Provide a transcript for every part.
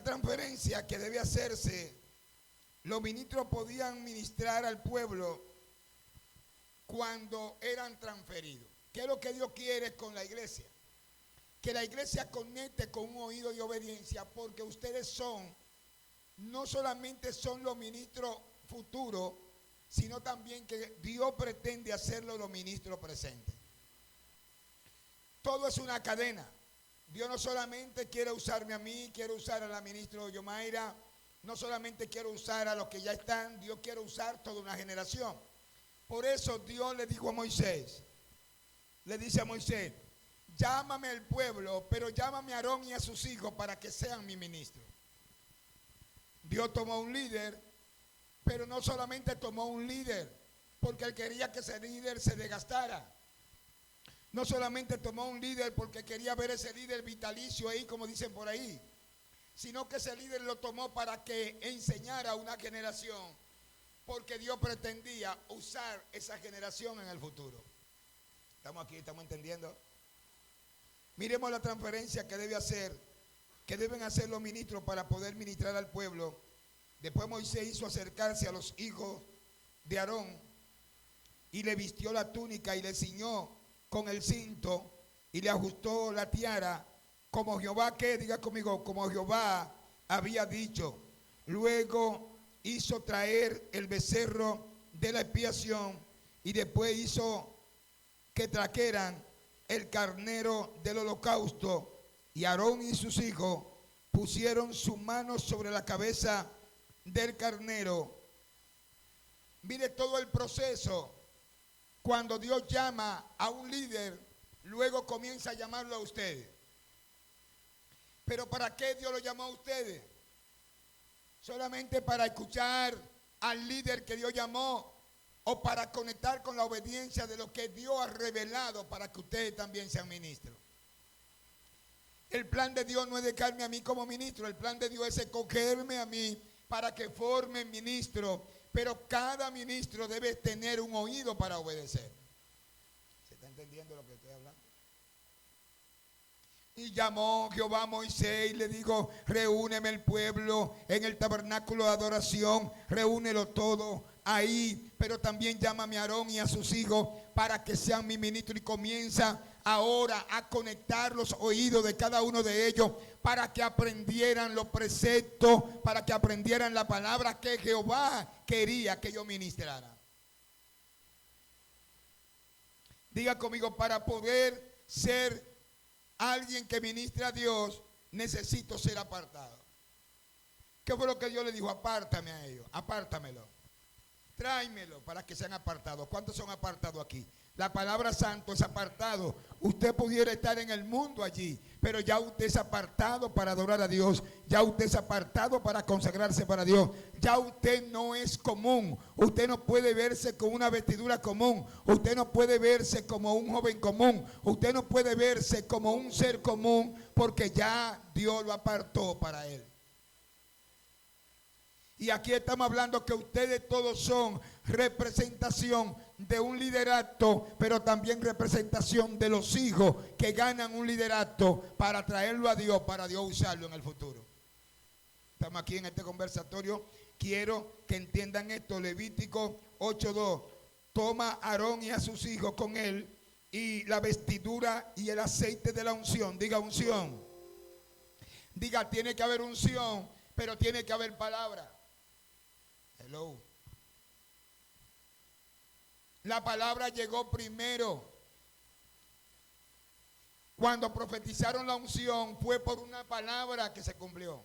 transferencia que debe hacerse. Los ministros podían ministrar al pueblo cuando eran transferidos. ¿Qué es lo que Dios quiere con la iglesia? Que la iglesia conecte con un oído de obediencia, porque ustedes no solamente son los ministros futuros, sino también que Dios pretende hacerlo los ministros presentes. Todo es una cadena. Dios no solamente quiere usarme a mí, quiere usar a la ministra Yomaira, no solamente quiere usar a los que ya están, Dios quiere usar toda una generación. Por eso Dios le dijo a Moisés, le dice a Moisés, llámame al pueblo, pero llámame a Aarón y a sus hijos para que sean mi ministro. Dios tomó un líder, pero no solamente tomó un líder, porque él quería que ese líder se desgastara. No solamente tomó un líder porque quería ver ese líder vitalicio ahí, como dicen por ahí, sino que ese líder lo tomó para que enseñara a una generación, porque Dios pretendía usar esa generación en el futuro. ¿Estamos aquí? ¿Estamos entendiendo? Miremos la transferencia que deben hacer los ministros para poder ministrar al pueblo. Después Moisés hizo acercarse a los hijos de Aarón y le vistió la túnica y le ciñó con el cinto y le ajustó la tiara, como Jehová, ¿qué? Diga conmigo, como Jehová había dicho. Luego hizo traer el becerro de la expiación y después hizo que trajeran el carnero del holocausto, y Aarón y sus hijos pusieron su mano sobre la cabeza del carnero. Mire todo el proceso. Cuando Dios llama a un líder, luego comienza a llamarlo a ustedes. Pero ¿para qué Dios lo llamó a ustedes? ¿Solamente para escuchar al líder que Dios llamó, o para conectar con la obediencia de lo que Dios ha revelado para que ustedes también sean ministros? El plan de Dios no es dejarme a mí como ministro, el plan de Dios es escogerme a mí para que forme ministro, pero cada ministro debe tener un oído para obedecer. ¿Se está entendiendo lo que estoy hablando? Y llamó Jehová a Moisés y le dijo, reúneme el pueblo en el tabernáculo de adoración, reúnelo todo ahí, pero también llámame a Aarón y a sus hijos para que sean mi ministro, y comienza ahora a conectar los oídos de cada uno de ellos para que aprendieran los preceptos, para que aprendieran la palabra que Jehová quería que yo ministrara. Diga conmigo, para poder ser alguien que ministre a Dios, necesito ser apartado. ¿Qué fue lo que Dios le dijo? Apártame a ellos, apártamelo. Tráemelo para que sean apartados. ¿Cuántos son apartados aquí? La palabra santo es apartado. Usted pudiera estar en el mundo allí, pero ya usted es apartado para adorar a Dios. Ya usted es apartado para consagrarse para Dios. Ya usted no es común. Usted no puede verse con una vestidura común. Usted no puede verse como un joven común. Usted no puede verse como un ser común, porque ya Dios lo apartó para él. Y aquí estamos hablando que ustedes todos son representación de un liderato, pero también representación de los hijos que ganan un liderato para traerlo a Dios, para Dios usarlo en el futuro. Estamos aquí en este conversatorio. Quiero que entiendan esto. Levítico 8:2. Toma a Aarón y a sus hijos con él y la vestidura y el aceite de la unción. Diga unción. Diga, tiene que haber unción, pero tiene que haber palabra. Hello. La palabra llegó primero. Cuando profetizaron la unción fue por una palabra que se cumplió.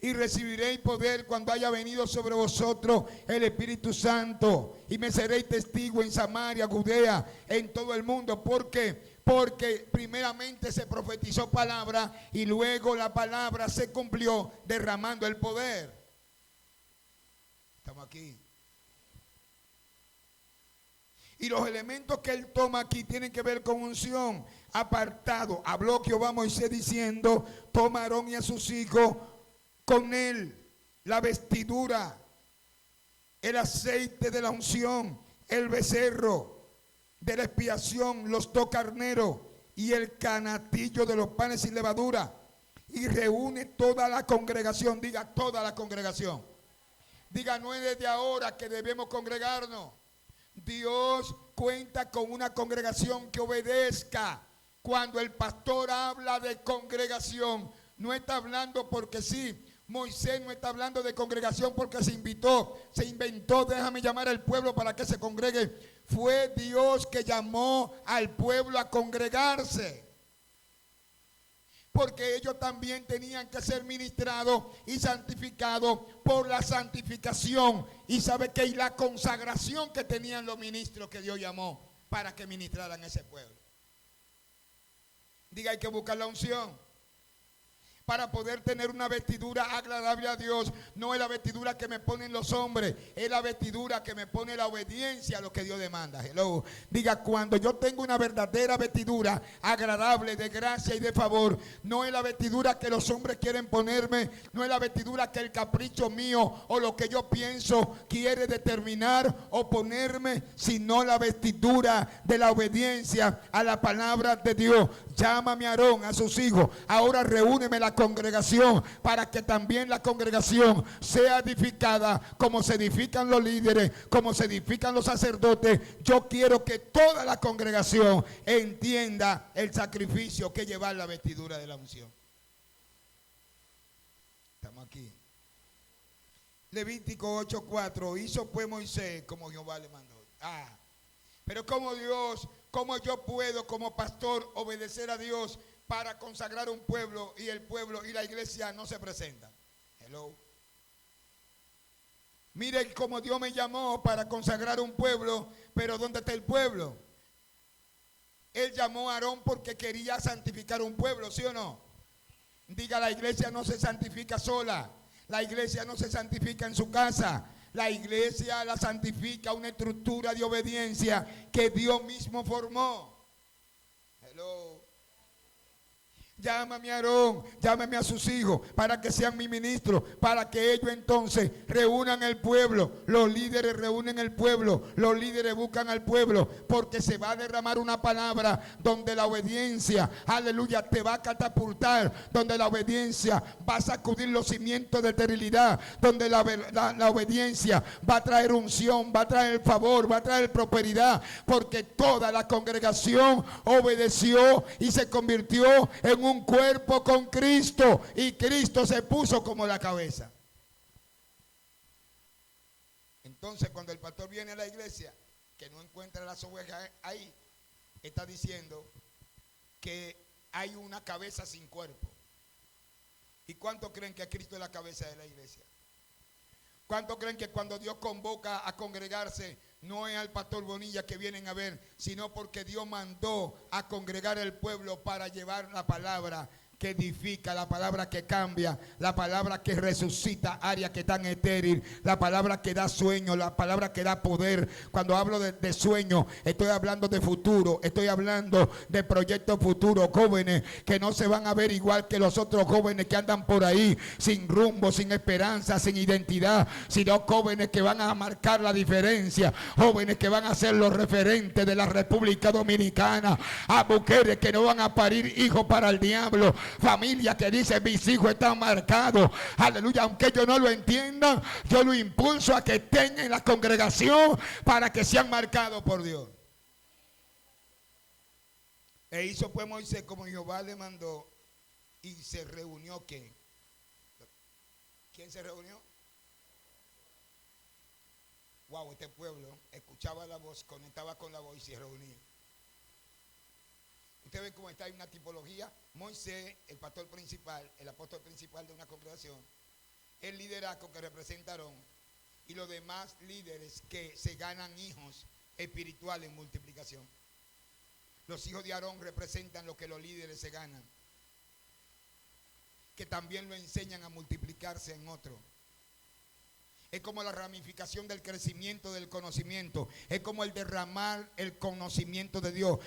Y recibiréis poder cuando haya venido sobre vosotros el Espíritu Santo, y me seréis testigo en Samaria, Judea, en todo el mundo. ¿Por qué? Porque primeramente se profetizó palabra y luego la palabra se cumplió derramando el poder. Estamos aquí. Y los elementos que él toma aquí tienen que ver con unción, apartado. Habló Jehová a Moisés diciendo, toma a Aarón y a sus hijos con él, la vestidura, el aceite de la unción, el becerro de la expiación, los dos carneros y el canatillo de los panes sin levadura. y reúne toda la congregación. Diga, toda la congregación. Diga, no es desde ahora que debemos congregarnos. Dios cuenta con una congregación que obedezca. Cuando el pastor habla de congregación, no está hablando porque sí. Moisés no está hablando de congregación porque se inventó, déjame llamar al pueblo para que se congregue. Fue Dios que llamó al pueblo a congregarse. Porque ellos también tenían que ser ministrados y santificados por la santificación. Y sabe que la consagración que tenían los ministros que Dios llamó para que ministraran a ese pueblo. Diga, hay que buscar la unción. Para poder tener una vestidura agradable a Dios. No es la vestidura que me ponen los hombres, es la vestidura que me pone la obediencia a lo que Dios demanda. Hello. Diga, cuando yo tengo una verdadera vestidura agradable de gracia y de favor, no es la vestidura que los hombres quieren ponerme, no es la vestidura que el capricho mío o lo que yo pienso quiere determinar o ponerme, sino la vestidura de la obediencia a la palabra de Dios. Llámame a Aarón, a sus hijos, ahora reúneme la congregación para que también la congregación sea edificada como se edifican los líderes, como se edifican los sacerdotes. Yo quiero que toda la congregación entienda el sacrificio que lleva la vestidura de la unción. Estamos aquí. Levítico 8:4. Hizo pues Moisés como Jehová le mandó. Pero como yo puedo como pastor obedecer a Dios para consagrar un pueblo y el pueblo y la iglesia no se presentan? Hello. Mire cómo Dios me llamó para consagrar un pueblo, pero ¿dónde está el pueblo? Él llamó a Aarón porque quería santificar un pueblo, ¿sí o no? Diga, la iglesia no se santifica sola. La iglesia no se santifica en su casa. La iglesia la santifica una estructura de obediencia que Dios mismo formó. Hello. Llámame a Aarón, llámame a sus hijos para que sean mis ministros, para que ellos entonces reúnan el pueblo. Los líderes reúnen el pueblo, los líderes buscan al pueblo, porque se va a derramar una palabra donde la obediencia, aleluya, te va a catapultar, donde la obediencia va a sacudir los cimientos de esterilidad, donde la obediencia va a traer unción, va a traer favor, va a traer prosperidad, porque toda la congregación obedeció y se convirtió en un cuerpo con Cristo, y Cristo se puso como la cabeza. Entonces, cuando el pastor viene a la iglesia que no encuentra las ovejas ahí, está diciendo que hay una cabeza sin cuerpo. ¿Y cuántos creen que Cristo es la cabeza de la iglesia? ¿Cuántos creen que cuando Dios convoca a congregarse no es al pastor Bonilla que vienen a ver, sino porque Dios mandó a congregar el pueblo para llevar la palabra que edifica, la palabra que cambia, la palabra que resucita áreas que están estériles, la palabra que da sueño, la palabra que da poder? Cuando hablo de sueño, estoy hablando de futuro, estoy hablando de proyectos futuros, jóvenes que no se van a ver igual que los otros jóvenes que andan por ahí sin rumbo, sin esperanza, sin identidad, sino jóvenes que van a marcar la diferencia, jóvenes que van a ser los referentes de la República Dominicana, a mujeres que no van a parir hijos para el diablo, familia que dice mis hijos están marcados, aleluya, aunque ellos no lo entiendan, yo lo impulso a que estén en la congregación para que sean marcados por Dios. E hizo pues Moisés como Jehová le mandó, y se reunió. ¿Quién? ¿Quién se reunió? Wow, este pueblo escuchaba la voz, conectaba con la voz y se reunía. Usted ve cómo está en una tipología. Moisés, el pastor principal, el apóstol principal de una congregación, el liderazgo que representa a Aarón, y los demás líderes que se ganan hijos espirituales en multiplicación. Los hijos de Aarón representan lo que los líderes se ganan, que también lo enseñan a multiplicarse en otro. Es como la ramificación del crecimiento del conocimiento. Es como el derramar el conocimiento de Dios.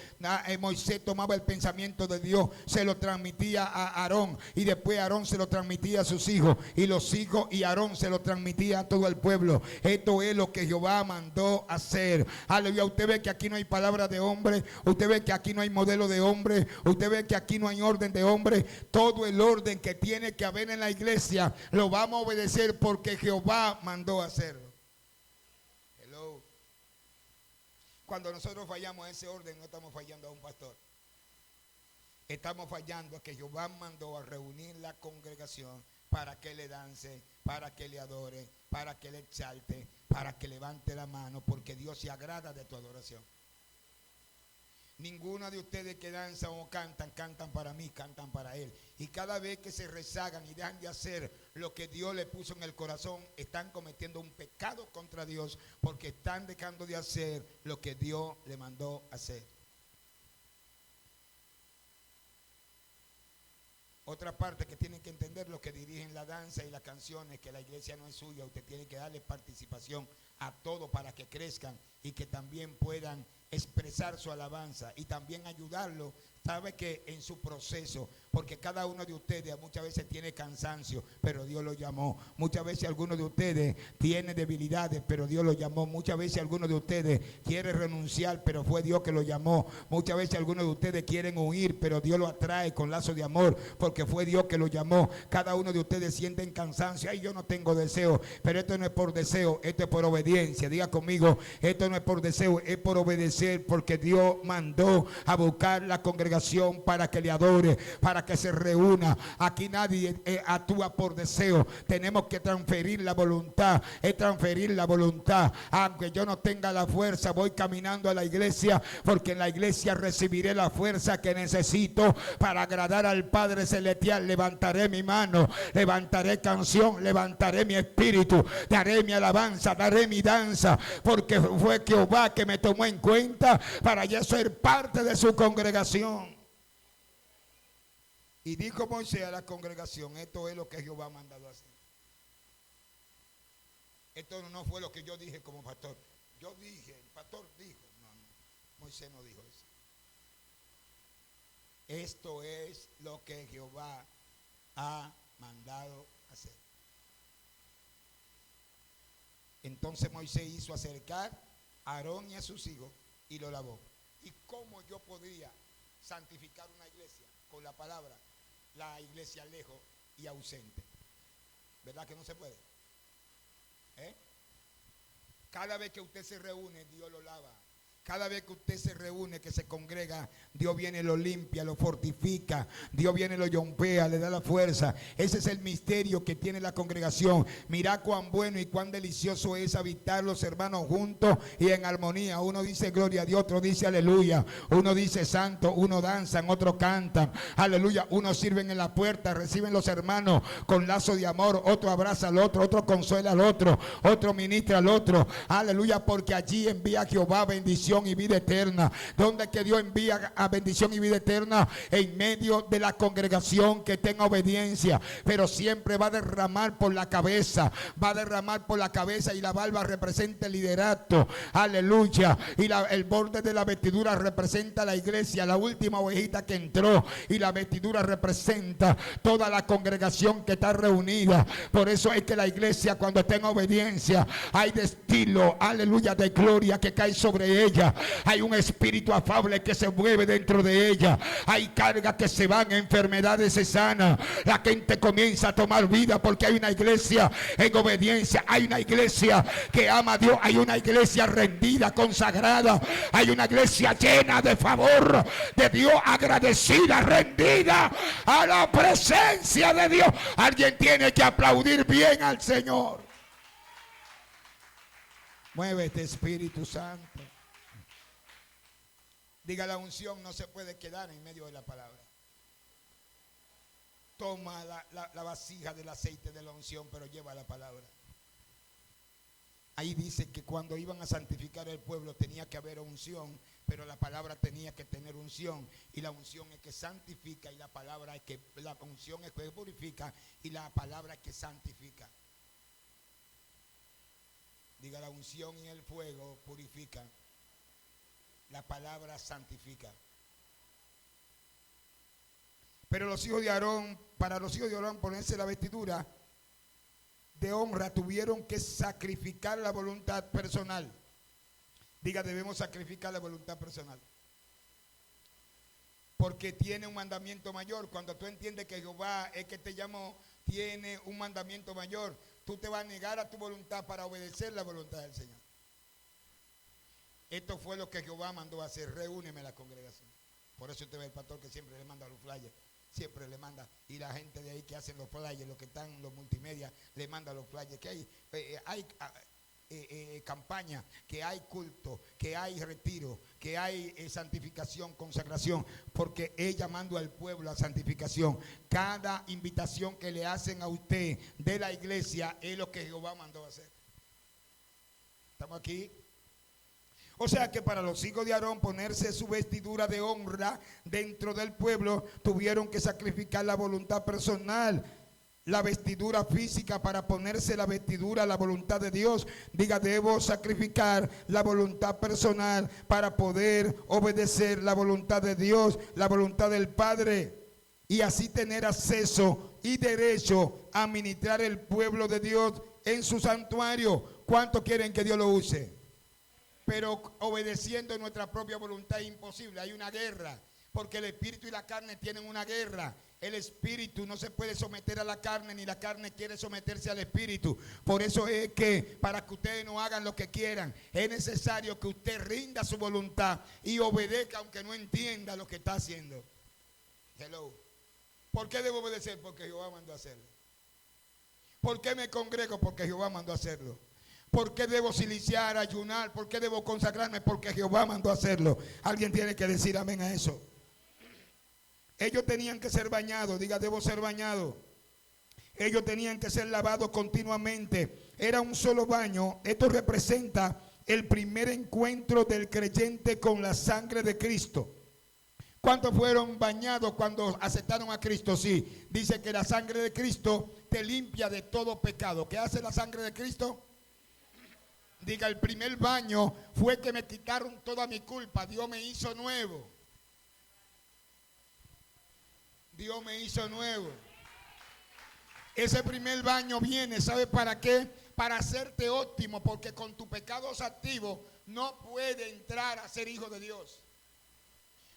Moisés tomaba el pensamiento de Dios, se lo transmitía a Aarón, y después Aarón se lo transmitía a sus hijos, y los hijos y Aarón se lo transmitía a todo el pueblo. Esto es lo que Jehová mandó hacer. Aleluya. Usted ve que aquí no hay palabra de hombre. Usted ve que aquí no hay modelo de hombre. Usted ve que aquí no hay orden de hombre. Todo el orden que tiene que haber en la iglesia lo vamos a obedecer porque Jehová mandó a hacerlo. Hello. Cuando nosotros fallamos ese orden, no estamos fallando a un pastor. Estamos fallando a que Jehová mandó a reunir la congregación para que le dance, para que le adore, para que le exalte, para que levante la mano, porque Dios se agrada de tu adoración. Ninguno de ustedes que danzan o cantan, cantan para mí, cantan para Él. Y cada vez que se rezagan y dejan de hacer lo que Dios le puso en el corazón, están cometiendo un pecado contra Dios, porque están dejando de hacer lo que Dios le mandó hacer. Otra parte que tienen que entender los que dirigen la danza y las canciones, que la iglesia no es suya. Usted tiene que darle participación a todo para que crezcan y que también puedan expresar su alabanza y también ayudarlo. Sabe que en su proceso, porque cada uno de ustedes muchas veces tiene cansancio, pero Dios lo llamó. Muchas veces algunos de ustedes tiene debilidades, pero Dios lo llamó. Muchas veces algunos de ustedes quiere renunciar, pero fue Dios que lo llamó. Muchas veces algunos de ustedes quieren huir, pero Dios lo atrae con lazo de amor, porque fue Dios que lo llamó. Cada uno de ustedes sienten cansancio. Ay, yo no tengo deseo, pero esto no es por deseo, esto es por obediencia. Diga conmigo, esto no es por deseo, es por obedecer, porque Dios mandó a buscar la congregación para que le adore, para que se reúna. Aquí nadie actúa por deseo. Tenemos que transferir la voluntad. Es transferir la voluntad. Aunque yo no tenga la fuerza, voy caminando a la iglesia, porque en la iglesia recibiré la fuerza que necesito para agradar al Padre Celestial. Levantaré mi mano, levantaré canción, levantaré mi espíritu, daré mi alabanza, daré mi danza, porque fue Jehová que me tomó en cuenta para yo ser parte de su congregación. Y dijo Moisés a la congregación: esto es lo que Jehová ha mandado hacer. Esto no fue lo que yo dije como pastor. Yo dije, el pastor dijo. No, Moisés no dijo eso. Esto es lo que Jehová ha mandado hacer. Entonces Moisés hizo acercar a Aarón y a sus hijos y lo lavó. ¿Y cómo yo podría santificar una iglesia? Con la palabra. La iglesia lejos y ausente. ¿Verdad que no se puede? Cada vez que usted se reúne, Dios lo lava. Cada vez que usted se reúne, que se congrega, Dios viene, lo limpia, lo fortifica. Dios viene, lo yompea, le da la fuerza. Ese es el misterio que tiene la congregación. Mira cuán bueno y cuán delicioso es habitar los hermanos juntos y en armonía. Uno dice gloria a Dios, otro dice aleluya. Uno dice santo, uno danzan, otro cantan. Aleluya. Uno sirven en la puerta, reciben los hermanos con lazo de amor. Otro abraza al otro, otro consuela al otro, otro ministra al otro. Aleluya, porque allí envía Jehová bendición y vida eterna. ¿Dónde que Dios envía a bendición y vida eterna? En medio de la congregación que tenga obediencia, pero siempre va a derramar por la cabeza, va a derramar por la cabeza, y la barba representa el liderato. Aleluya. Y el borde de la vestidura representa la iglesia, la última ovejita que entró, y la vestidura representa toda la congregación que está reunida. Por eso es que la iglesia, cuando está en obediencia, hay destino, aleluya, de gloria que cae sobre ella. Hay un espíritu afable que se mueve dentro de ella. Hay cargas que se van, enfermedades se sanan. La gente comienza a tomar vida porque hay una iglesia en obediencia. Hay una iglesia que ama a Dios. Hay una iglesia rendida, consagrada. Hay una iglesia llena de favor de Dios, agradecida, rendida a la presencia de Dios. Alguien tiene que aplaudir bien al Señor. Muévete, Espíritu Santo. Diga, la unción no se puede quedar en medio de la palabra. Toma la vasija del aceite de la unción, pero lleva la palabra. Ahí dice que cuando iban a santificar el pueblo tenía que haber unción, pero la palabra tenía que tener unción. Y la unción es que santifica, y la palabra es que, la unción es que purifica, y la palabra es que santifica. Diga, la unción y el fuego purifican. La palabra santifica. Pero los hijos de Aarón, para los hijos de Aarón ponerse la vestidura de honra, tuvieron que sacrificar la voluntad personal. Diga, debemos sacrificar la voluntad personal. Porque tiene un mandamiento mayor. Cuando tú entiendes que Jehová es que te llamó, tiene un mandamiento mayor. Tú te vas a negar a tu voluntad para obedecer la voluntad del Señor. Esto fue lo que Jehová mandó a hacer. Reúneme a la congregación. Por eso usted ve el pastor que siempre le manda los flyers. Siempre le manda. Y la gente de ahí que hacen los flyers, los que están en los multimedia, le manda los flyers. Que hay campaña, que hay culto, que hay retiro, que hay santificación, consagración, porque es llamando al pueblo a santificación. Cada invitación que le hacen a usted de la iglesia es lo que Jehová mandó a hacer. ¿Estamos aquí? O sea que para los hijos de Aarón ponerse su vestidura de honra dentro del pueblo, tuvieron que sacrificar la voluntad personal, la vestidura física para ponerse la vestidura, la voluntad de Dios. Diga, debo sacrificar la voluntad personal para poder obedecer la voluntad de Dios, la voluntad del Padre, y así tener acceso y derecho a ministrar el pueblo de Dios en su santuario. ¿Cuánto quieren que Dios lo use? Pero obedeciendo nuestra propia voluntad es imposible. Hay una guerra, porque el espíritu y la carne tienen una guerra. El espíritu no se puede someter a la carne, ni la carne quiere someterse al espíritu. Por eso es que para que ustedes no hagan lo que quieran, es necesario que usted rinda su voluntad y obedezca aunque no entienda lo que está haciendo. Hello. ¿Por qué debo obedecer? Porque Jehová mandó a hacerlo. ¿Por qué me congrego? Porque Jehová mandó a hacerlo. ¿Por qué debo siliciar, ayunar? ¿Por qué debo consagrarme? Porque Jehová mandó a hacerlo. Alguien tiene que decir amén a eso. Ellos tenían que ser bañados. Diga, debo ser bañado. Ellos tenían que ser lavados continuamente. Era un solo baño. Esto representa el primer encuentro del creyente con la sangre de Cristo. ¿Cuántos fueron bañados cuando aceptaron a Cristo? Sí. Dice que la sangre de Cristo te limpia de todo pecado. ¿Qué hace la sangre de Cristo? Diga, el primer baño fue que me quitaron toda mi culpa. Dios me hizo nuevo. Dios me hizo nuevo. Ese primer baño viene, ¿sabe para qué? Para hacerte óptimo, porque con tus pecados activos no puede entrar a ser hijo de Dios.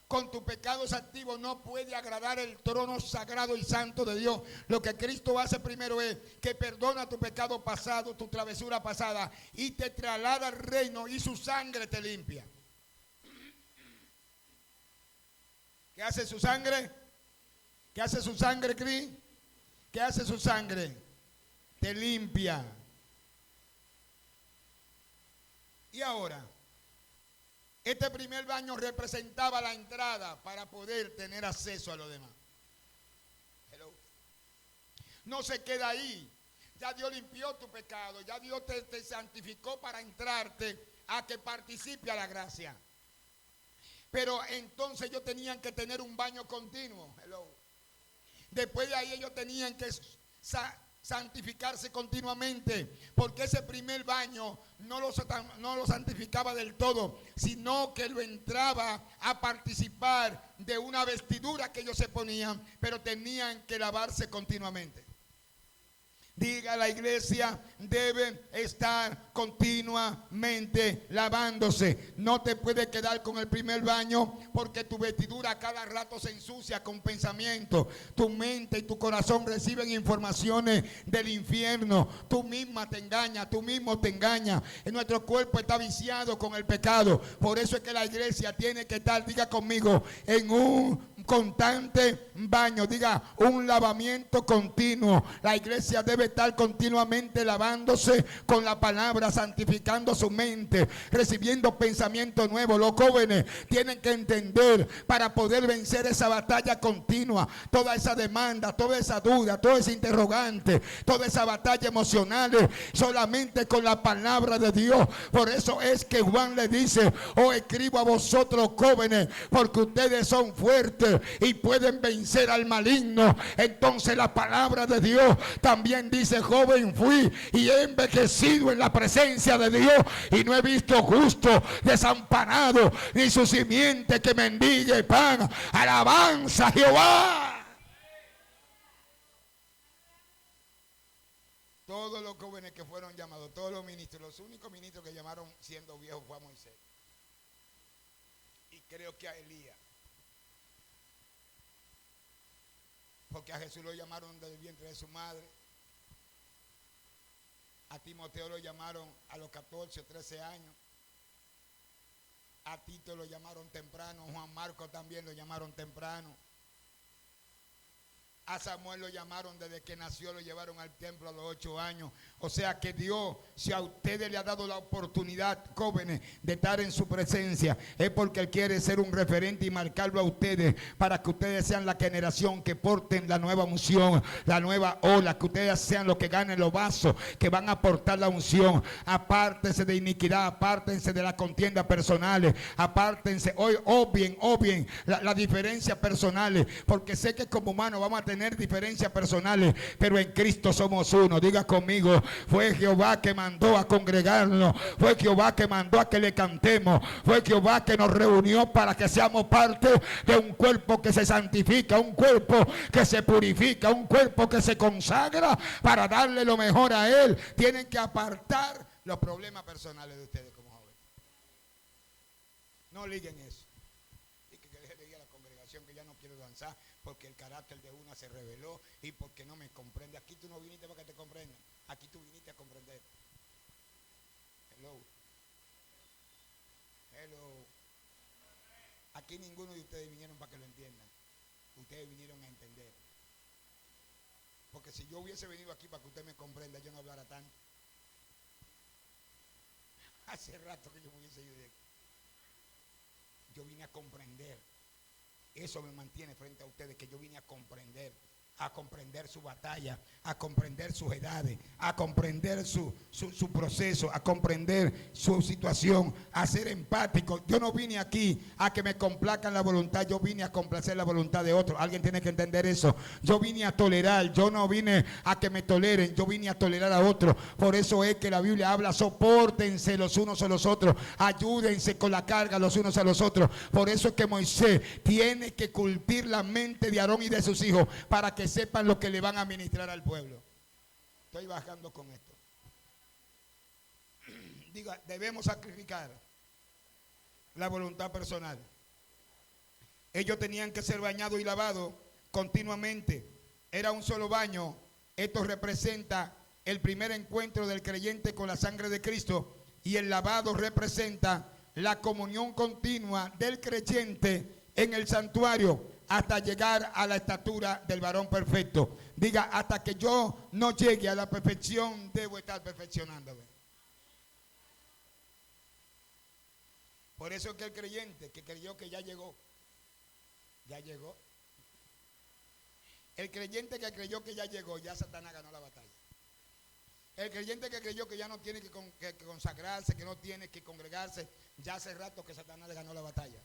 Con tus pecados activos no puede agradar el trono sagrado y santo de Dios. Lo que Cristo hace primero es que perdona tu pecado pasado, tu travesura pasada, y te traslada al reino y su sangre te limpia. ¿Qué hace su sangre? ¿Qué hace su sangre, Cris? ¿Qué hace su sangre? Te limpia. Y ahora, este primer baño representaba la entrada para poder tener acceso a lo demás. Hello. No se queda ahí. Ya Dios limpió tu pecado. Ya Dios te santificó para entrarte a que participe a la gracia. Pero entonces ellos tenían que tener un baño continuo. Hello. Después de ahí ellos tenían que santificarse continuamente, porque ese primer baño no lo santificaba del todo, sino que lo entraba a participar de una vestidura que ellos se ponían, pero tenían que lavarse continuamente. Diga, la iglesia debe estar continuamente lavándose. No te puedes quedar con el primer baño, porque tu vestidura a cada rato se ensucia con pensamientos. Tu mente y tu corazón reciben informaciones del infierno. Tú misma te engañas, tú mismo te engañas. Nuestro cuerpo está viciado con el pecado. Por eso es que la iglesia tiene que estar, diga conmigo, en un constante baño. Diga, un lavamiento continuo. La iglesia debe estar continuamente lavándose con la palabra, santificando su mente, recibiendo pensamientos nuevos. Los jóvenes tienen que entender, para poder vencer esa batalla continua, toda esa demanda, toda esa duda, todo ese interrogante, toda esa batalla emocional, solamente con la palabra de Dios. Por eso es que Juan le dice: oh, escribo a vosotros jóvenes, porque ustedes son fuertes poder y pueden vencer al maligno. Entonces la palabra de Dios también dice: joven fui y he envejecido en la presencia de Dios, y no he visto justo desamparado, ni su simiente que mendigue pan. Alabanza a Jehová. Todos los jóvenes que fueron llamados, todos los ministros, los únicos ministros que llamaron siendo viejos fue a Moisés. Y creo que a Elías. Porque a Jesús lo llamaron desde el vientre de su madre. A Timoteo lo llamaron a los 14 o 13 años. A Tito lo llamaron temprano. Juan Marcos también lo llamaron temprano. A Samuel lo llamaron desde que nació, lo llevaron al templo a los 8 años. O sea que Dios, si a ustedes le ha dado la oportunidad, jóvenes, de estar en su presencia, es porque Él quiere ser un referente y marcarlo a ustedes, para que ustedes sean la generación que porten la nueva unción, la nueva ola, que ustedes sean los que ganen los vasos, que van a portar la unción. Apártense de iniquidad, apártense de las contiendas personales, apártense, hoy obvien las diferencias personales, porque sé que como humanos vamos a tener diferencias personales, pero en Cristo somos uno. Diga conmigo: fue Jehová que mandó a congregarnos, fue Jehová que mandó a que le cantemos, fue Jehová que nos reunió para que seamos parte de un cuerpo que se santifica, un cuerpo que se purifica, un cuerpo que se consagra para darle lo mejor a Él. Tienen que apartar los problemas personales de ustedes como jóvenes. No liguen eso. Y que deje de ir a la congregación, que ya no quiero danzar porque el carácter de una se reveló y porque no me comprende. Aquí tú no viniste para que te comprendan. Aquí tú viniste a comprender. Hello. Aquí ninguno de ustedes vinieron para que lo entiendan. Ustedes vinieron a entender. Porque si yo hubiese venido aquí para que usted me comprenda, yo no hablara tanto. Hace rato que yo me hubiese ido de aquí. Yo vine a comprender. Eso me mantiene frente a ustedes, que yo vine a comprender su batalla, a comprender sus edades, a comprender su proceso, a comprender su situación, a ser empático. Yo no vine aquí a que me complazcan la voluntad, yo vine a complacer la voluntad de otro. Alguien tiene que entender eso. Yo vine a tolerar, yo no vine a que me toleren, yo vine a tolerar a otros. Por eso es que la Biblia habla: sopórtense los unos a los otros, ayúdense con la carga los unos a los otros. Por eso es que Moisés tiene que cultir la mente de Aarón y de sus hijos, para que sepan lo que le van a ministrar al pueblo. Estoy bajando con esto. Diga: debemos sacrificar la voluntad personal. Ellos tenían que ser bañados y lavados continuamente. Era un solo baño. Esto representa el primer encuentro del creyente con la sangre de Cristo, y el lavado representa la comunión continua del creyente en el santuario, hasta llegar a la estatura del varón perfecto. Diga: hasta que yo no llegue a la perfección, debo estar perfeccionándome. Por eso es que el creyente que creyó que ya llegó. El creyente que creyó que ya llegó, ya Satanás ganó la batalla. El creyente que creyó que ya no tiene que consagrarse, que no tiene que congregarse, ya hace rato que Satanás le ganó la batalla.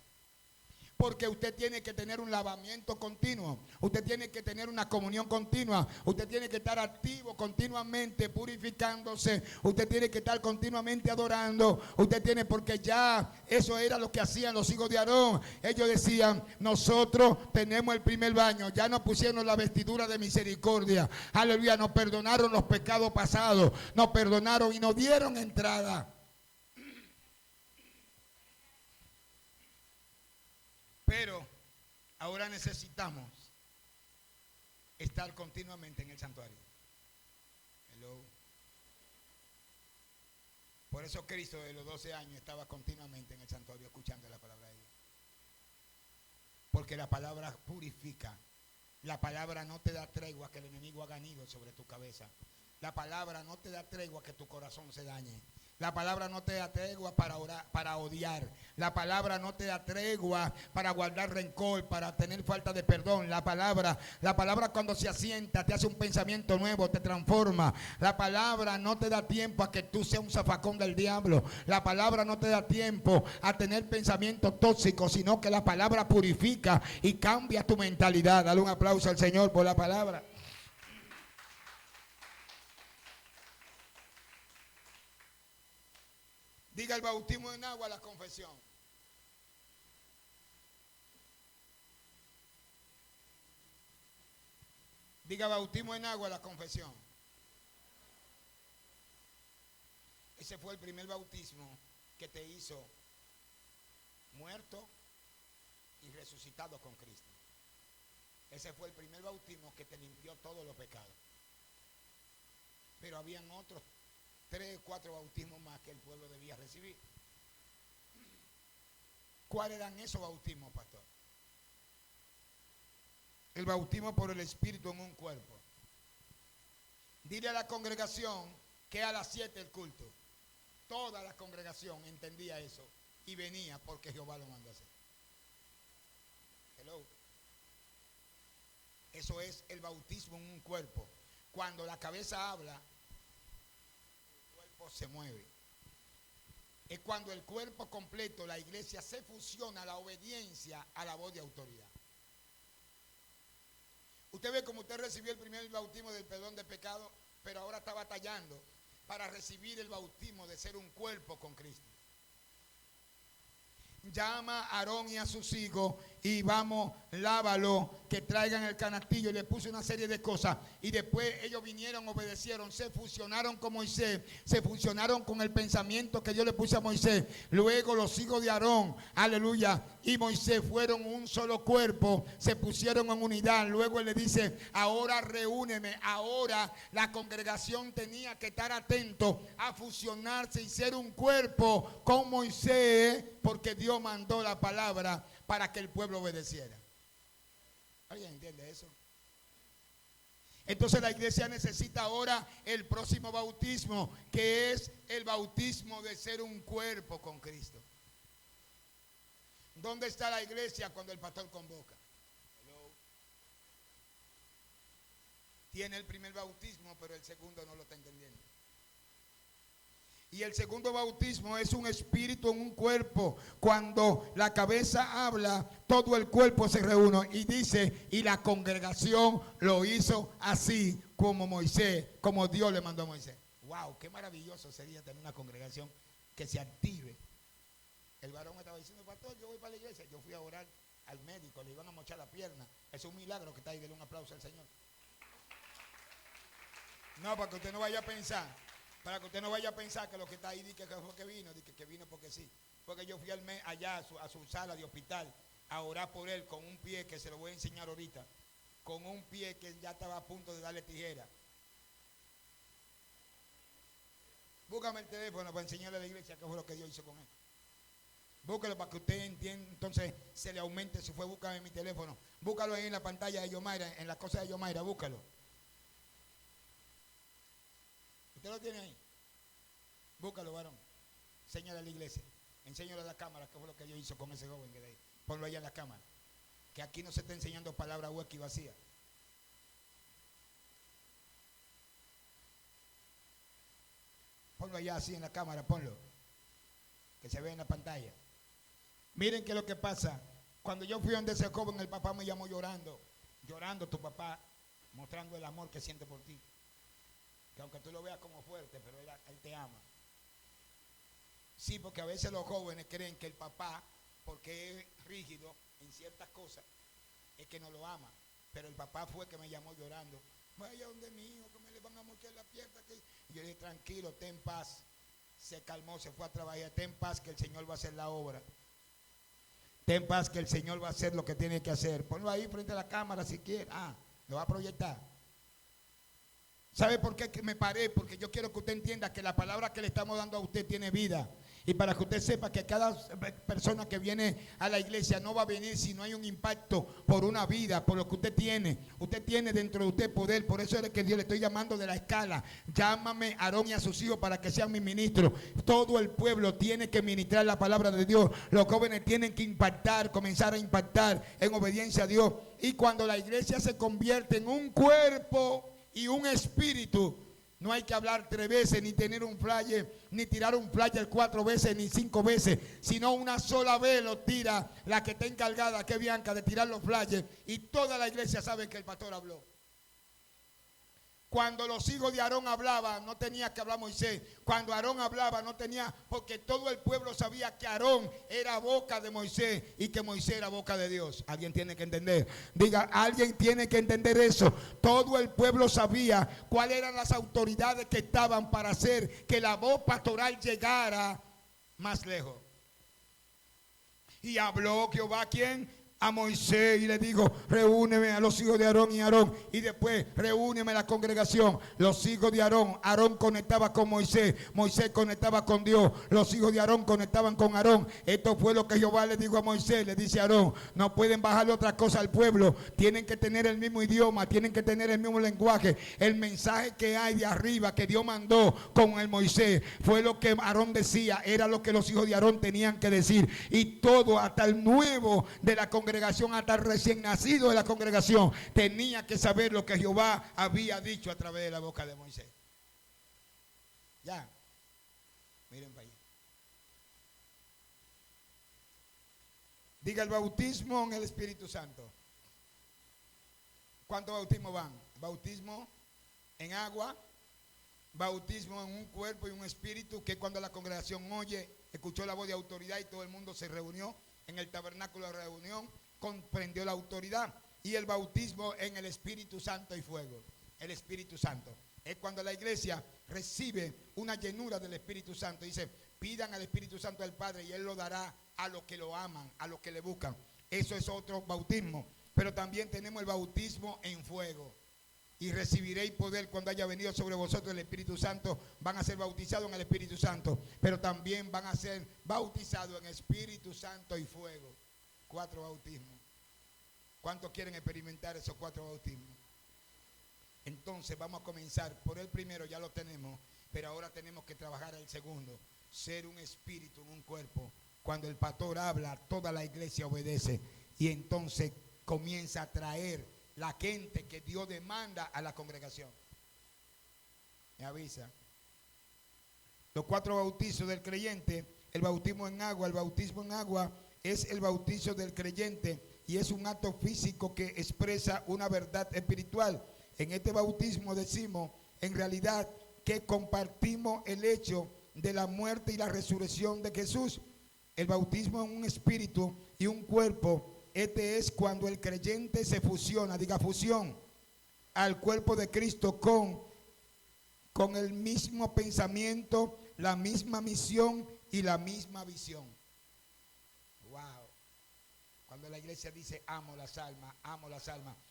Porque usted tiene que tener un lavamiento continuo, usted tiene que tener una comunión continua, usted tiene que estar activo continuamente, purificándose, usted tiene que estar continuamente adorando, porque ya eso era lo que hacían los hijos de Aarón. Ellos decían: nosotros tenemos el primer baño, ya nos pusieron la vestidura de misericordia, aleluya, nos perdonaron los pecados pasados, nos perdonaron y nos dieron entrada. Pero ahora necesitamos estar continuamente en el santuario. Hello. Por eso Cristo de los 12 años estaba continuamente en el santuario escuchando la palabra de Dios. Porque la palabra purifica. La palabra no te da tregua que el enemigo haga nido sobre tu cabeza. La palabra no te da tregua que tu corazón se dañe. La palabra no te da tregua para orar, para odiar. La palabra no te da tregua para guardar rencor, para tener falta de perdón. La palabra cuando se asienta te hace un pensamiento nuevo, te transforma. La palabra no te da tiempo a que tú seas un zafacón del diablo. La palabra no te da tiempo a tener pensamientos tóxicos, sino que la palabra purifica y cambia tu mentalidad. Dale un aplauso al Señor por la palabra. Diga el bautismo en agua, la confesión. Diga bautismo en agua, la confesión. Ese fue el primer bautismo que te hizo muerto y resucitado con Cristo. Ese fue el primer bautismo que te limpió todos los pecados. Pero habían otros 3 o 4 bautismos más que el pueblo debía recibir. ¿Cuáles eran esos bautismos, pastor? El bautismo por el Espíritu en un cuerpo. Dile a la congregación que a las 7 el culto. Toda la congregación entendía eso y venía porque Jehová lo mandó a hacer. Hello. Eso es el bautismo en un cuerpo. Cuando la cabeza habla, el cuerpo se mueve. Es cuando el cuerpo completo, la iglesia, se fusiona a la obediencia a la voz de autoridad. Usted ve como usted recibió el primer bautismo del perdón de pecado, pero ahora está batallando para recibir el bautismo de ser un cuerpo con Cristo. Llama a Aarón y a sus hijos y vamos, lávalo, que traigan el canastillo. Y le puse una serie de cosas. Y después ellos vinieron, obedecieron, se fusionaron con Moisés, se fusionaron con el pensamiento que Dios le puso a Moisés. Luego los hijos de Aarón, aleluya, y Moisés fueron un solo cuerpo, se pusieron en unidad. Luego él le dice, ahora reúneme. Ahora la congregación tenía que estar atento a fusionarse y ser un cuerpo con Moisés, porque Dios mandó la palabra para que el pueblo obedeciera. ¿Alguien entiende eso? Entonces la iglesia necesita ahora el próximo bautismo, que es el bautismo de ser un cuerpo con Cristo. ¿Dónde está la iglesia cuando el pastor convoca? Hello. Tiene el primer bautismo, pero el segundo no lo está entendiendo. Y el segundo bautismo es un espíritu en un cuerpo. Cuando la cabeza habla, todo el cuerpo se reúne. Y dice, y la congregación lo hizo así como Moisés, como Dios le mandó a Moisés. Wow, qué maravilloso sería tener una congregación que se active. El varón me estaba diciendo, pastor, yo voy para la iglesia. Yo fui a orar al médico, le iban a mochar la pierna. Es un milagro que está ahí, denle un aplauso al Señor. No, para que usted no vaya a pensar. Para que usted no vaya a pensar que lo que está ahí dice que fue que vino, dice que vino porque sí. Porque yo fui allá a su sala de hospital a orar por él con un pie que se lo voy a enseñar ahorita. Con un pie que ya estaba a punto de darle tijera. Búscame el teléfono para enseñarle a la iglesia qué fue lo que Dios hizo con él. Búscalo para que usted entienda, entonces se le aumente. Si fue, búscame mi teléfono. Búscalo ahí en la pantalla de Yomaira, en la cosa de Yomaira, búscalo. ¿Usted lo tiene ahí? Búscalo, varón. Enséñale a la iglesia. Enséñale a la cámara qué fue lo que Dios hizo con ese joven que de ahí. Ponlo allá en la cámara. Que aquí no se está enseñando palabra hueca y vacía. Ponlo allá así en la cámara, ponlo. Que se vea en la pantalla. Miren qué es lo que pasa. Cuando yo fui donde ese joven, el papá me llamó llorando. Llorando tu papá, mostrando el amor que siente por ti. Que aunque tú lo veas como fuerte, pero él te ama. Sí, porque a veces los jóvenes creen que el papá, porque es rígido en ciertas cosas, es que no lo ama. Pero el papá fue que me llamó llorando. Vaya donde mi hijo, que me le van a mochar la pierna. Y yo le dije, tranquilo, ten paz. Se calmó, se fue a trabajar. Ten paz que el Señor va a hacer la obra. Ten paz que el Señor va a hacer lo que tiene que hacer. Ponlo ahí frente a la cámara si quiere. Lo va a proyectar. ¿Sabe por qué me paré? Porque yo quiero que usted entienda que la palabra que le estamos dando a usted tiene vida. Y para que usted sepa que cada persona que viene a la iglesia no va a venir si no hay un impacto por una vida, por lo que usted tiene. Usted tiene dentro de usted poder. Por eso es que Dios le estoy llamando de la escala. Llámame a Aarón y a sus hijos para que sean mis ministros. Todo el pueblo tiene que ministrar la palabra de Dios. Los jóvenes tienen que impactar, comenzar a impactar en obediencia a Dios. Y cuando la iglesia se convierte en un cuerpo y un espíritu, no hay que hablar 3 veces, ni tener un flyer, ni tirar un flyer 4 veces, ni 5 veces, sino una sola vez lo tira la que está encargada, que es Bianca, de tirar los flyers, y toda la iglesia sabe que el pastor habló. Cuando los hijos de Aarón hablaban, no tenía que hablar Moisés. Cuando Aarón hablaba, no tenía, porque todo el pueblo sabía que Aarón era boca de Moisés y que Moisés era boca de Dios. Alguien tiene que entender. Diga, alguien tiene que entender eso. Todo el pueblo sabía cuáles eran las autoridades que estaban para hacer que la voz pastoral llegara más lejos. Y habló Jehová, ¿quién? A Moisés, y le dijo, reúneme a los hijos de Aarón y Aarón, y después reúneme a la congregación. Los hijos de Aarón, Aarón conectaba con Moisés, Moisés conectaba con Dios, los hijos de Aarón conectaban con Aarón. Esto fue lo que Jehová le dijo a Moisés, le dice a Aarón, no pueden bajarle otra cosa al pueblo, tienen que tener el mismo idioma, tienen que tener el mismo lenguaje. El mensaje que hay de arriba que Dios mandó con el Moisés fue lo que Aarón decía, era lo que los hijos de Aarón tenían que decir, y todo, hasta el nuevo de la congregación, hasta el recién nacido de la congregación, tenía que saber lo que Jehová había dicho a través de la boca de Moisés. Ya, miren para allá. Diga, el bautismo en el Espíritu Santo. ¿Cuántos bautismos van? Bautismo en agua, bautismo en un cuerpo y un espíritu, que cuando la congregación escuchó la voz de autoridad y todo el mundo se reunió en el tabernáculo de reunión, comprendió la autoridad. Y el bautismo en el Espíritu Santo y fuego. El Espíritu Santo es cuando la iglesia recibe una llenura del Espíritu Santo. Dice, pidan al Espíritu Santo del Padre y Él lo dará a los que lo aman, a los que le buscan. Eso es otro bautismo. Pero también tenemos el bautismo en fuego. Y recibiréis poder cuando haya venido sobre vosotros el Espíritu Santo. Van a ser bautizados en el Espíritu Santo, pero también van a ser bautizados en Espíritu Santo y fuego. 4 bautismos. ¿Cuántos quieren experimentar esos 4 bautismos? Entonces vamos a comenzar por el primero, ya lo tenemos, pero ahora tenemos que trabajar el segundo. Ser un espíritu en un cuerpo. Cuando el pastor habla, toda la iglesia obedece, y entonces comienza a traer la gente que Dios demanda a la congregación. Me avisa. Los 4 bautizos del creyente, el bautismo en agua. El bautismo en agua es el bautizo del creyente y es un acto físico que expresa una verdad espiritual. En este bautismo decimos, en realidad, que compartimos el hecho de la muerte y la resurrección de Jesús. El bautismo en un espíritu y un cuerpo. Este es cuando el creyente se fusiona, diga fusión, al cuerpo de Cristo con el mismo pensamiento, la misma misión y la misma visión. Wow. Cuando la iglesia dice amo las almas,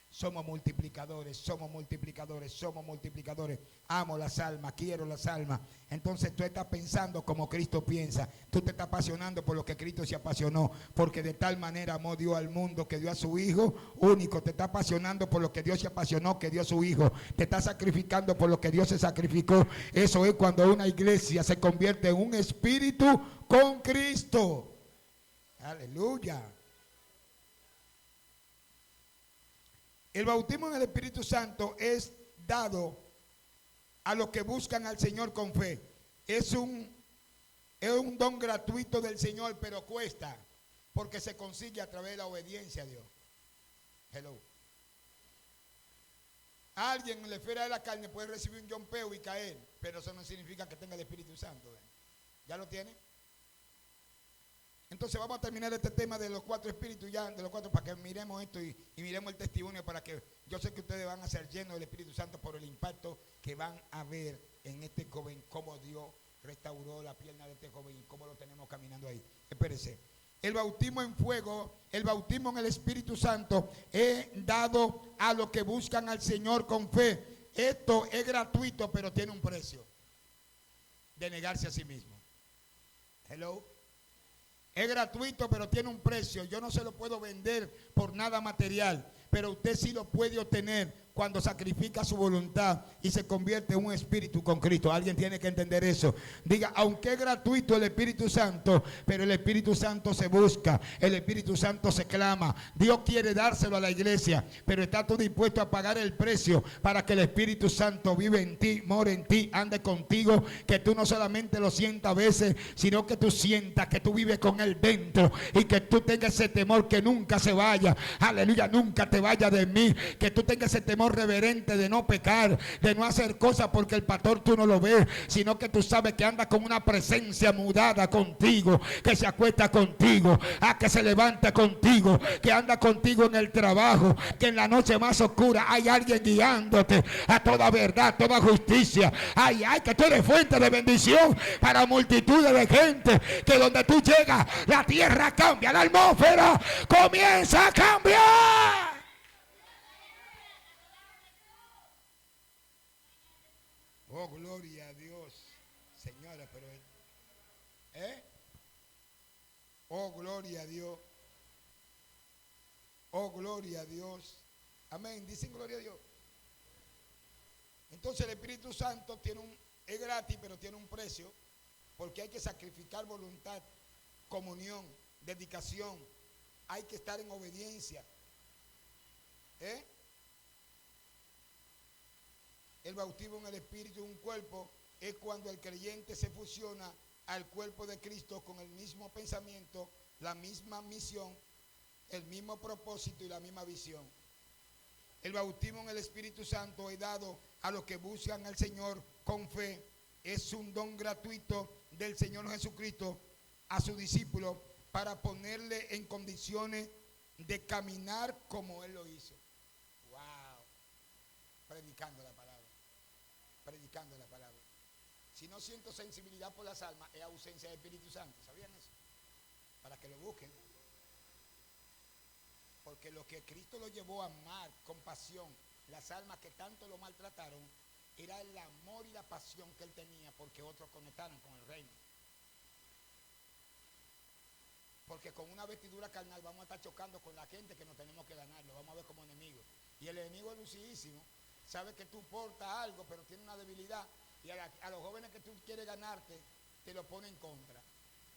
somos multiplicadores, somos multiplicadores, somos multiplicadores. Amo las almas, quiero las almas. Entonces tú estás pensando como Cristo piensa. Tú te estás apasionando por lo que Cristo se apasionó. Porque de tal manera amó Dios al mundo que dio a su Hijo único. Te estás apasionando por lo que Dios se apasionó, que dio a su Hijo. Te estás sacrificando por lo que Dios se sacrificó. Eso es cuando una iglesia se convierte en un espíritu con Cristo. Aleluya. El bautismo en el Espíritu Santo es dado a los que buscan al Señor con fe. Es un don gratuito del Señor, pero cuesta, porque se consigue a través de la obediencia a Dios. Hello. Alguien en la esfera de la carne puede recibir un yompeo y caer, pero eso no significa que tenga el Espíritu Santo. ¿Ya lo tiene? Entonces vamos a terminar este tema de los 4 espíritus ya, de los 4, para que miremos esto y miremos el testimonio, para que yo sé que ustedes van a ser llenos del Espíritu Santo por el impacto que van a ver en este joven, cómo Dios restauró la pierna de este joven y cómo lo tenemos caminando ahí. Espérese. El bautismo en fuego, el bautismo en el Espíritu Santo es dado a los que buscan al Señor con fe. Esto es gratuito, pero tiene un precio de negarse a sí mismo. Hello. Es gratuito, pero tiene un precio. Yo no se lo puedo vender por nada material, pero usted sí lo puede obtener cuando sacrifica su voluntad y se convierte en un espíritu con Cristo. Alguien tiene que entender eso. Diga, aunque es gratuito el Espíritu Santo, pero el Espíritu Santo se busca, el Espíritu Santo se clama. Dios quiere dárselo a la iglesia, pero ¿estás tú dispuesto a pagar el precio para que el Espíritu Santo vive en ti, more en ti, ande contigo? Que tú no solamente lo sientas a veces, sino que tú sientas que tú vives con Él dentro y que tú tengas ese temor que nunca se vaya. Aleluya, nunca te vaya de mí. Que tú tengas ese temor reverente de no pecar, de no hacer cosas porque el pastor tú no lo ves, sino que tú sabes que anda con una presencia mudada contigo, que se acuesta contigo, que se levanta contigo, que anda contigo en el trabajo, que en la noche más oscura hay alguien guiándote a toda verdad, toda justicia. Ay, que tú eres fuente de bendición para multitudes de gente, que donde tú llegas la tierra cambia, la atmósfera comienza a cambiar. Oh, gloria a Dios, señora, pero oh, gloria a Dios. Oh, gloria a Dios. Amén. Dicen gloria a Dios. Entonces el Espíritu Santo es gratis, pero tiene un precio, porque hay que sacrificar voluntad, comunión, dedicación. Hay que estar en obediencia. El bautismo en el Espíritu en un cuerpo es cuando el creyente se fusiona al cuerpo de Cristo con el mismo pensamiento, la misma misión, el mismo propósito y la misma visión. El bautismo en el Espíritu Santo es dado a los que buscan al Señor con fe. Es un don gratuito del Señor Jesucristo a sus discípulos para ponerle en condiciones de caminar como Él lo hizo. Wow. Predicando la palabra. Predicando la palabra. Si no siento sensibilidad por las almas, es ausencia del Espíritu Santo. ¿Sabían eso? Para que lo busquen. Porque lo que Cristo lo llevó a amar con pasión, las almas que tanto lo maltrataron, era el amor y la pasión que Él tenía porque otros conectaron con el reino. Porque con una vestidura carnal vamos a estar chocando con la gente que nos tenemos que ganar, lo vamos a ver como enemigo. Y el enemigo es lucidísimo. Sabe que tú portas algo, pero tiene una debilidad. Y a los jóvenes que tú quieres ganarte, te lo pone en contra.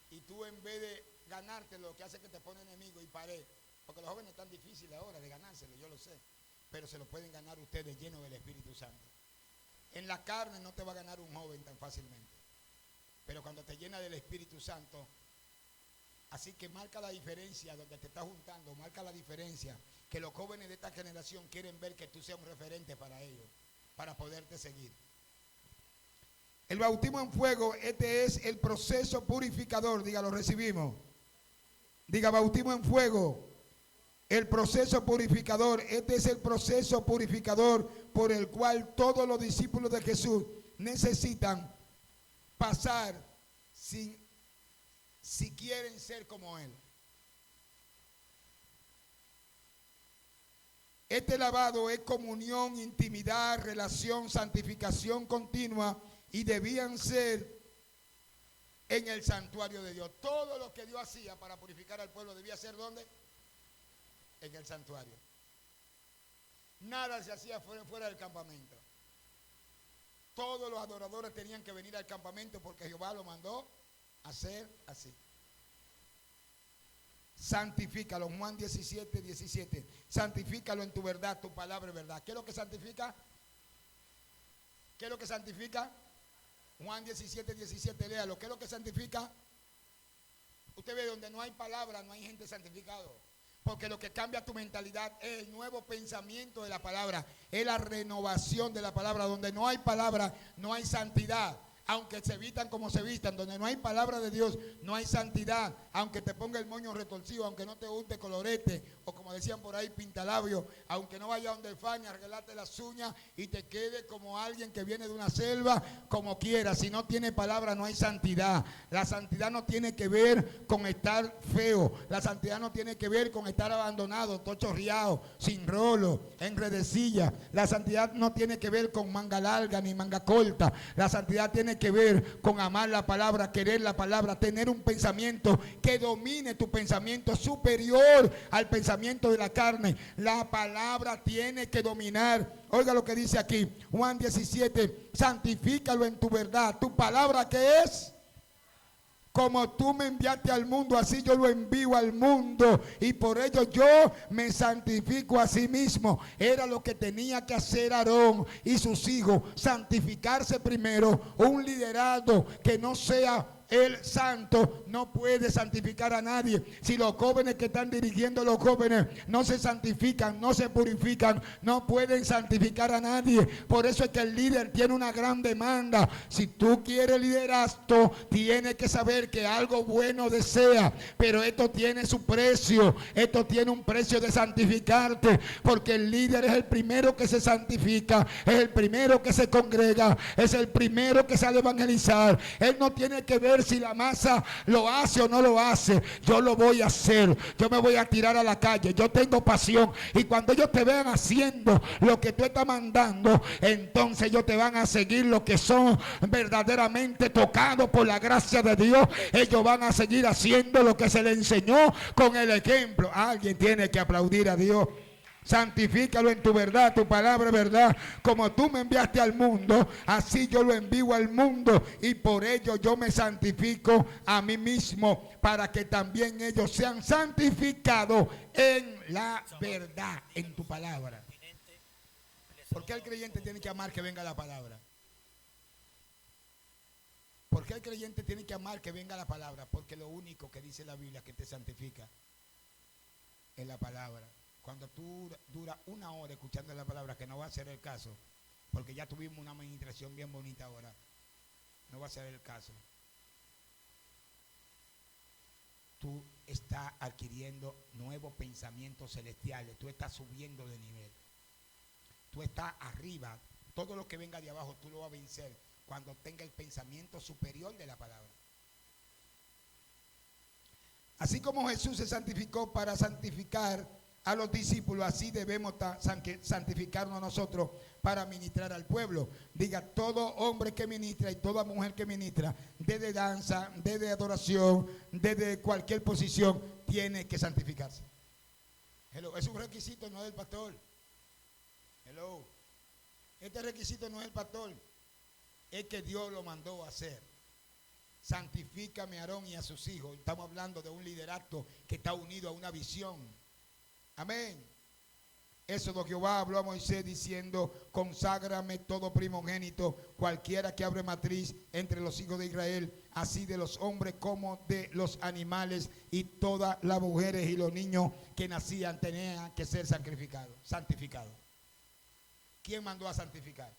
Y tú en vez de ganarte, lo que hace es que te pone enemigo y pared. Porque los jóvenes están difíciles ahora de ganárselo, yo lo sé. Pero se lo pueden ganar ustedes llenos del Espíritu Santo. En la carne no te va a ganar un joven tan fácilmente. Pero cuando te llena del Espíritu Santo, así que marca la diferencia donde te estás juntando, marca la diferencia. Que los jóvenes de esta generación quieren ver que tú seas un referente para ellos, para poderte seguir. El bautismo en fuego, este es el proceso purificador. Diga, lo recibimos. Diga, bautismo en fuego. El proceso purificador, este es el proceso purificador por el cual todos los discípulos de Jesús necesitan pasar si quieren ser como Él. Este lavado es comunión, intimidad, relación, santificación continua y debían ser en el santuario de Dios. Todo lo que Dios hacía para purificar al pueblo debía ser ¿dónde? En el santuario. Nada se hacía fuera del campamento. Todos los adoradores tenían que venir al campamento porque Jehová lo mandó a hacer así. Santifícalo, Juan 17, 17. Santifícalo en tu verdad, tu palabra es verdad. ¿Qué es lo que santifica? ¿Qué es lo que santifica? Juan 17, 17, léalo. ¿Qué es lo que santifica? Usted ve, donde no hay palabra, no hay gente santificado. Porque lo que cambia tu mentalidad es el nuevo pensamiento de la palabra. Es la renovación de la palabra. Donde no hay palabra, no hay santidad. Aunque se vistan como se vistan, donde no hay palabra de Dios, no hay santidad. Aunque te ponga el moño retorcido, aunque no te guste colorete, o como decían por ahí, pintalabio, aunque no vaya donde el Fani a arreglarte las uñas y te quede como alguien que viene de una selva, como quiera. Si no tiene palabra, no hay santidad. La santidad no tiene que ver con estar feo. La santidad no tiene que ver con estar abandonado, todo chorreado, sin rolo, en redecilla. La santidad no tiene que ver con manga larga ni manga corta. La santidad tiene tiene que ver con amar la palabra, querer la palabra, tener un pensamiento que domine tu pensamiento superior al pensamiento de la carne. La palabra tiene que dominar. Oiga lo que dice aquí, Juan 17, santifícalo en tu verdad. ¿Tu palabra qué es? Como tú me enviaste al mundo, así yo lo envío al mundo. Y por ello yo me santifico a sí mismo. Era lo que tenía que hacer Aarón y sus hijos. Santificarse primero. Un liderazgo que no sea el santo no puede santificar a nadie. Si los jóvenes que están dirigiendo los jóvenes no se santifican, no se purifican, no pueden santificar a nadie. Por eso es que el líder tiene una gran demanda. Si tú quieres liderazgo, tienes que saber que algo bueno desea, pero esto tiene su precio. Esto tiene un precio de santificarte, porque el líder es el primero que se santifica, es el primero que se congrega, es el primero que sale a evangelizar. Él no tiene que ver si la masa lo hace o no lo hace. Yo lo voy a hacer. Yo me voy a tirar a la calle. Yo tengo pasión. Y cuando ellos te vean haciendo lo que tú estás mandando, entonces ellos te van a seguir. Los que son verdaderamente tocados por la gracia de Dios, ellos van a seguir haciendo lo que se les enseñó con el ejemplo. Alguien tiene que aplaudir a Dios. Santifícalo en tu verdad, tu palabra es verdad. Como tú me enviaste al mundo, así yo lo envío al mundo. Y por ello yo me santifico a mí mismo, para que también ellos sean santificados en la verdad, en tu palabra. ¿Por qué el creyente tiene que amar que venga la palabra? ¿Por qué el creyente tiene que amar que venga la palabra? Porque lo único que dice la Biblia que te santifica es la palabra. Cuando tú duras una hora escuchando la palabra, que no va a ser el caso, porque ya tuvimos una administración bien bonita ahora, no va a ser el caso. Tú estás adquiriendo nuevos pensamientos celestiales, tú estás subiendo de nivel, tú estás arriba. Todo lo que venga de abajo tú lo vas a vencer cuando tenga el pensamiento superior de la palabra. Así como Jesús se santificó para santificar a los discípulos, así debemos santificarnos nosotros para ministrar al pueblo. Diga, todo hombre que ministra y toda mujer que ministra, desde danza, desde adoración, desde cualquier posición, tiene que santificarse. Hello. Es un requisito, no es del pastor. Hello. Este requisito no es del pastor, es que Dios lo mandó a hacer. Santifícame a Aarón y a sus hijos. Estamos hablando de un liderato que está unido a una visión. Amén. Éxodo, Jehová habló a Moisés diciendo, conságrame todo primogénito, cualquiera que abre matriz entre los hijos de Israel, así de los hombres como de los animales, y todas las mujeres y los niños que nacían tenían que ser santificados. ¿Quién mandó a santificar?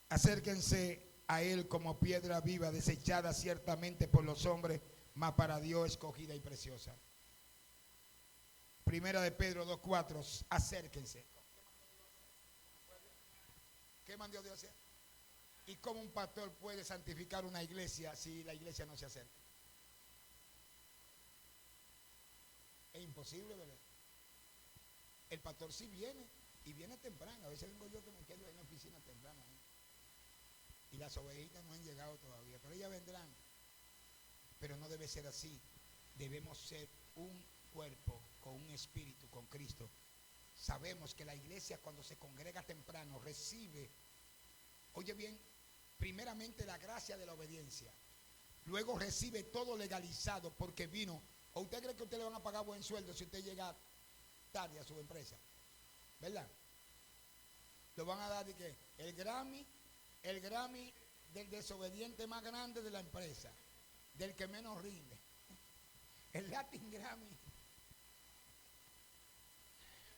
Acérquense a él como piedra viva, desechada ciertamente por los hombres, mas para Dios escogida y preciosa. Primera de Pedro 2:4, acérquense. ¿Qué mandó Dios hacer? ¿Y cómo un pastor puede santificar una iglesia si la iglesia no se acerca? Es imposible, ¿verdad? El pastor sí viene, y viene temprano. A veces vengo yo que me quedo en la oficina temprano, ¿eh? Y las ovejitas no han llegado todavía, pero ellas vendrán. Pero no debe ser así. Debemos ser un cuerpo con un espíritu, con Cristo. Sabemos que la iglesia, cuando se congrega temprano, recibe, oye bien, primeramente la gracia de la obediencia. Luego recibe todo legalizado porque vino. ¿O usted cree que usted le van a pagar buen sueldo si usted llega tarde a su empresa? ¿Verdad? Lo van a dar de que el Grammy del desobediente más grande de la empresa, del que menos rinde, el Latin Grammy.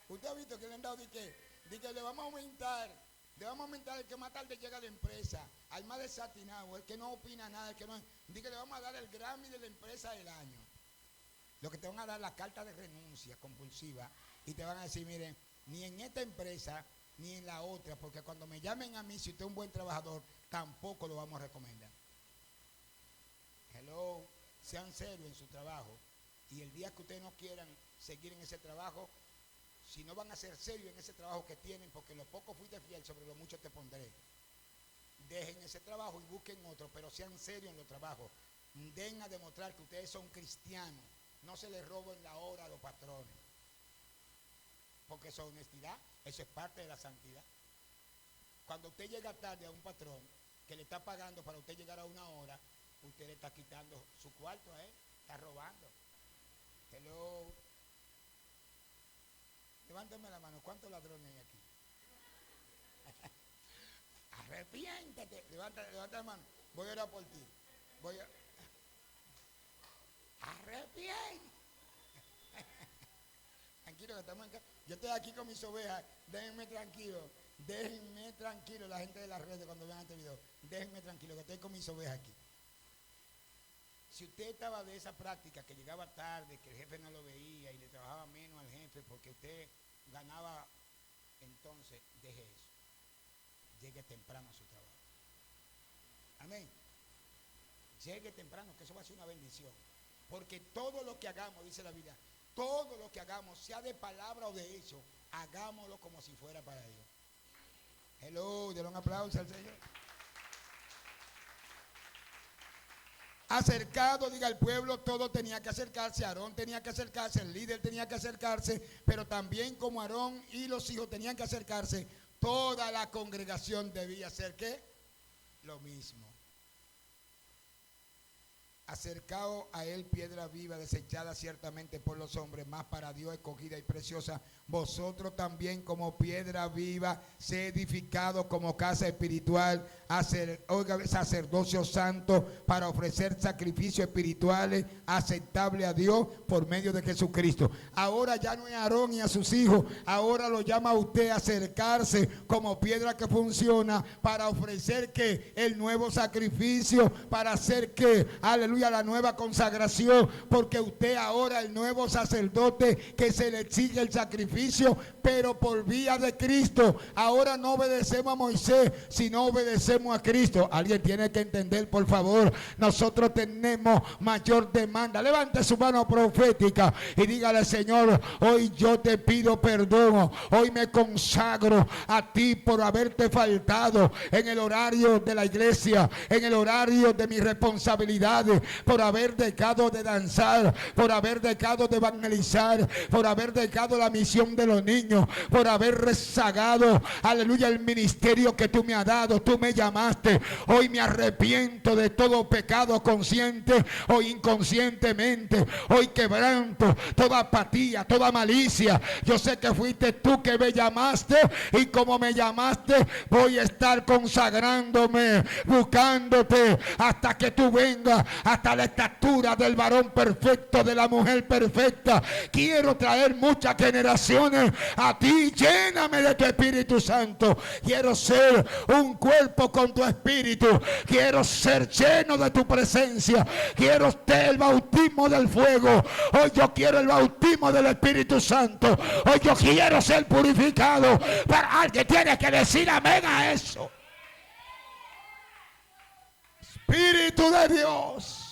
Usted ha visto que le han dado de que le vamos a aumentar el que más tarde llega a la empresa, al más desatinado, el que no opina nada, el que no, de que le vamos a dar el Grammy de la empresa del año. Lo que te van a dar la carta de renuncia compulsiva y te van a decir, miren, ni en esta empresa ni en la otra, porque cuando me llamen a mí, si usted es un buen trabajador, tampoco lo vamos a recomendar. Hello, sean serios en su trabajo, y el día que ustedes no quieran seguir en ese trabajo, si no van a ser serios en ese trabajo que tienen, porque lo poco fuiste fiel, sobre lo mucho te pondré. Dejen ese trabajo y busquen otro, pero sean serios en los trabajos. Den a demostrar que ustedes son cristianos. No se les roben la hora a los patrones. Porque eso es honestidad, eso es parte de la santidad. Cuando usted llega tarde a un patrón que le está pagando para usted llegar a una hora, usted le está quitando su cuarto a él, está robando. Hello. Levántame la mano, ¿cuántos ladrones hay aquí? Arrepiéntete. Levanta la mano. Voy a orar por ti. Arrepiéntete. Tranquilo que estamos en casa. Yo estoy aquí con mis ovejas. Déjenme tranquilo. Déjenme tranquilo, la gente de las redes cuando vean este video. Déjenme tranquilo que estoy con mis ovejas aquí. Si usted estaba de esa práctica que llegaba tarde, que el jefe no lo veía y le trabajaba menos al jefe porque usted ganaba, entonces deje eso. Llegue temprano a su trabajo. Amén. Llegue temprano, que eso va a ser una bendición. Porque todo lo que hagamos, dice la Biblia, todo lo que hagamos, sea de palabra o de hecho, hagámoslo como si fuera para Dios. Hello, denle un aplauso al Señor. Acercado, diga el pueblo, todo tenía que acercarse. Aarón tenía que acercarse, el líder tenía que acercarse, pero también como Aarón y los hijos tenían que acercarse, toda la congregación debía hacer ¿qué? Lo mismo. Acercado a él piedra viva, desechada ciertamente por los hombres, más para Dios escogida y preciosa. Vosotros también como piedra viva, se edificado como casa espiritual, sacerdocio santo, para ofrecer sacrificios espirituales aceptables a Dios por medio de Jesucristo. Ahora ya no es Aarón y a sus hijos, ahora lo llama a usted a acercarse como piedra que funciona para ofrecer que el nuevo sacrificio, para hacer que, aleluya, la nueva consagración, porque usted ahora el nuevo sacerdote que se le exige el sacrificio, pero por vía de Cristo. Ahora no obedecemos a Moisés, sino obedecemos a Cristo. Alguien tiene que entender, por favor, nosotros tenemos mayor demanda. Levante su mano profética y dígale: Señor, hoy yo te pido perdón, hoy me consagro a ti por haberte faltado en el horario de la iglesia, en el horario de mis responsabilidades, por haber dejado de danzar, por haber dejado de evangelizar, por haber dejado la misión de los niños, por haber rezagado, aleluya, el ministerio que tú me has dado. Tú me llamaste. Hoy me arrepiento de todo pecado consciente o inconscientemente. Hoy quebranto toda apatía, toda malicia. Yo sé que fuiste tú que me llamaste, y como me llamaste, voy a estar consagrándome, buscándote hasta que tú vengas, hasta la estatura del varón perfecto, de la mujer perfecta. Quiero traer muchas generaciones a ti. Lléname de tu Espíritu Santo. Quiero ser un cuerpo con tu Espíritu. Quiero ser lleno de tu presencia. Quiero el bautismo del fuego. Hoy yo quiero el bautismo del Espíritu Santo. Hoy yo quiero ser purificado. Para alguien tiene que decir amén a eso. Espíritu de Dios.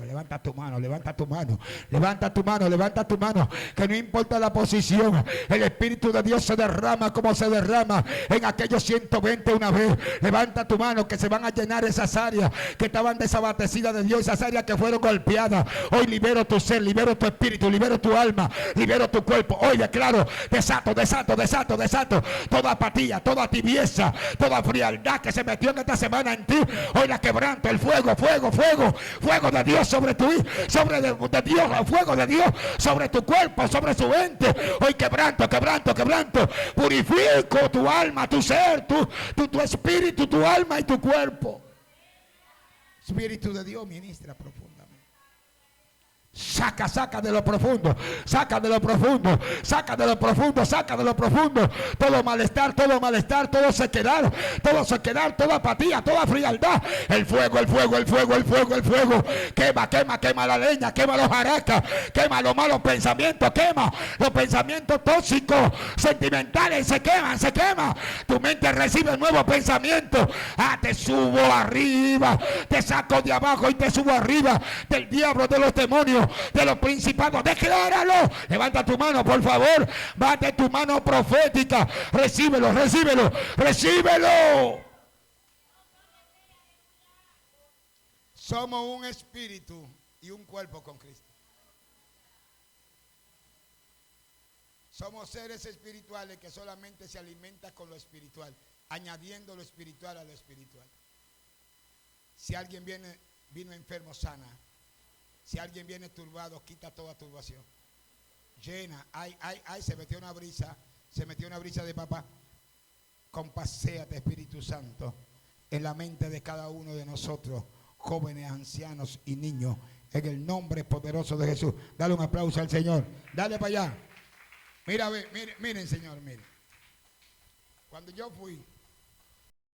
Levanta tu mano, levanta tu mano, levanta tu mano, levanta tu mano. Que no importa la posición, el Espíritu de Dios se derrama como se derrama en aquellos 120 una vez. Levanta tu mano, que se van a llenar esas áreas que estaban desabastecidas de Dios, esas áreas que fueron golpeadas. Hoy libero tu ser, libero tu espíritu, libero tu alma, libero tu cuerpo. Hoy declaro: desato, desato, desato, desato toda apatía, toda tibieza, toda frialdad que se metió en esta semana en ti. Hoy la quebranto. El fuego, fuego, fuego, fuego de Dios sobre tu hijo, sobre de Dios, fuego de Dios sobre tu cuerpo, sobre su mente. Hoy quebranto, quebranto, quebranto. Purifico tu alma, tu ser, tu espíritu, tu alma y tu cuerpo. Espíritu de Dios ministra profundamente. Saca, saca de lo profundo, saca de lo profundo, saca de lo profundo, saca de lo profundo. Todo malestar, todo sequedad, toda apatía, toda frialdad. El fuego, el fuego, el fuego, el fuego, el fuego. Quema, quema, quema la leña, quema los jaracas, quema los malos pensamientos, quema los pensamientos tóxicos, sentimentales, se queman, se quema. Tu mente recibe nuevos pensamientos. Te subo arriba, te saco de abajo y te subo arriba del diablo, de los demonios. de los principados. Decláralo. Levanta tu mano, por favor. Bate tu mano profética. Recíbelo, recíbelo, recíbelo. Somos un espíritu y un cuerpo con Cristo. Somos seres espirituales que solamente se alimentan con lo espiritual, añadiendo lo espiritual a lo espiritual. Si alguien vino enfermo, sana. Si alguien viene turbado, quita toda turbación. Llena, se metió una brisa de papá. Compaséate, Espíritu Santo, en la mente de cada uno de nosotros, jóvenes, ancianos y niños, en el nombre poderoso de Jesús. Dale un aplauso al Señor. Dale para allá. Mira, miren, Señor, miren. Cuando yo fui